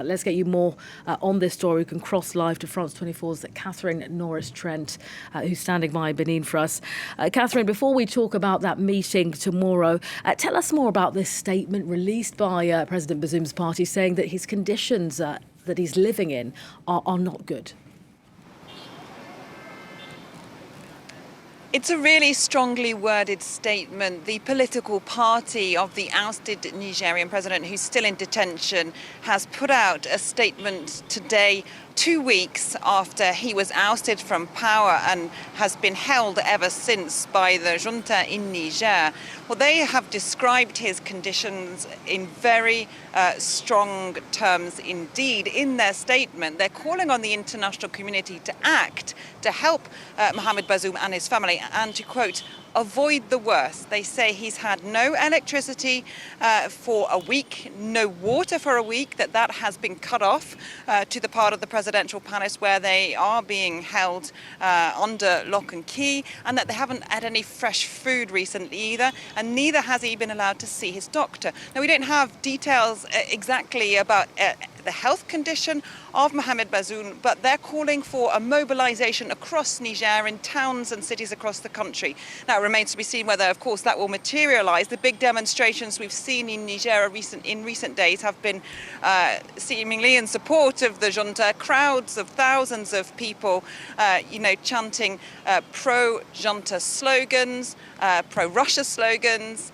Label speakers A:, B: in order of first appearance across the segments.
A: Let's get you more on this story. You can cross live to France 24's Catherine Norris-Trent, who's standing by in Benin for us. Catherine, before we talk about that meeting tomorrow, tell us more about this statement released by President Bazoum's party saying that his conditions that he's living in are not good.
B: It's a really strongly worded statement. The political party of the ousted Nigerian president, who's still in detention, has put out a statement today, 2 weeks after he was ousted from power and has been held ever since by the junta in Niger. Well, they have described his conditions in very strong terms indeed. In their statement, they're calling on the international community to act to help Mohamed Bazoum and his family and to, quote, avoid the worst. They say he's had no electricity for a week, no water for a week, that has been cut off to the part of the presidential palace where they are being held under lock and key, and that they haven't had any fresh food recently either, and neither has he been allowed to see his doctor. Now, we don't have details exactly about the health condition of Mohamed Bazoum, but they're calling for a mobilization across Niger in towns and cities across the country. Now, it remains to be seen whether, of course, that will materialize. The big demonstrations we've seen in Niger in recent days have been seemingly in support of the junta. Crowds of thousands of people, chanting pro-junta slogans, pro-Russia slogans.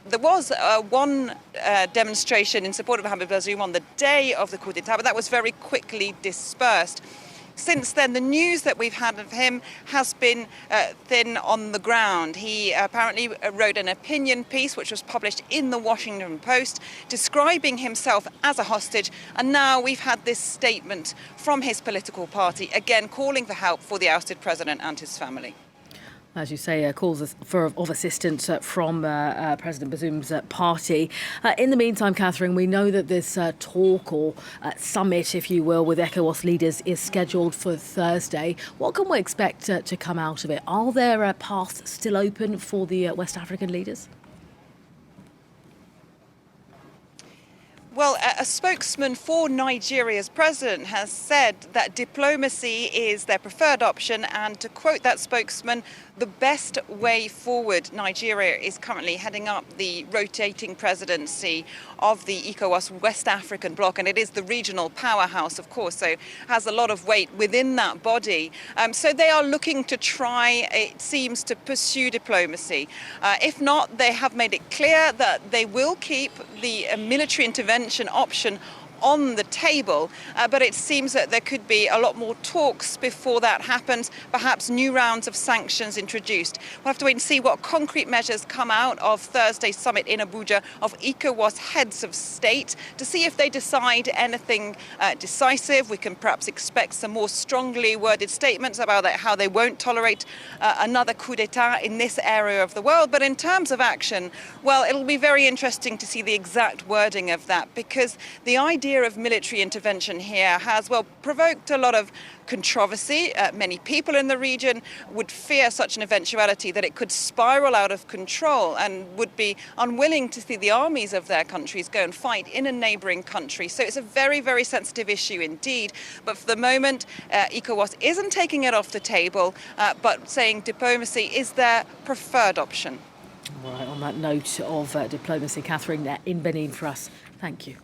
B: There was one demonstration in support of Mohamed Bazoum on the day of the coup d'etat, but that was very quickly dispersed. Since then, the news that we've had of him has been thin on the ground. He apparently wrote an opinion piece, which was published in the Washington Post, describing himself as a hostage. And now we've had this statement from his political party, again calling for help for the ousted president and his family.
A: As you say, calls of assistance from President Bazoum's party. In the meantime, Catherine, we know that this talk or summit, if you will, with ECOWAS leaders is scheduled for Thursday. What can we expect to come out of it? Are there paths still open for the West African leaders?
B: Well, a spokesman for Nigeria's president has said that diplomacy is their preferred option, and to quote that spokesman, the best way forward. Nigeria is currently heading up the rotating presidency of the ECOWAS West African bloc, and it is the regional powerhouse, of course, so has a lot of weight within that body. So they are looking to try, it seems, to pursue diplomacy. If not, they have made it clear that they will keep the military intervention option on the table, but it seems that there could be a lot more talks before that happens, perhaps new rounds of sanctions introduced. We'll have to wait and see what concrete measures come out of Thursday's summit in Abuja of ECOWAS heads of state to see if they decide anything decisive. We can perhaps expect some more strongly worded statements about how they won't tolerate another coup d'etat in this area of the world. But in terms of action, well, it'll be very interesting to see the exact wording of that, because the idea of military intervention here has, well, provoked a lot of controversy. Many people in the region would fear such an eventuality, that it could spiral out of control, and would be unwilling to see the armies of their countries go and fight in a neighbouring country. So it's a very, very sensitive issue indeed. But for the moment, ECOWAS isn't taking it off the table, but saying diplomacy is their preferred option.
A: Right, on that note of diplomacy, Catherine in Benin for us. Thank you.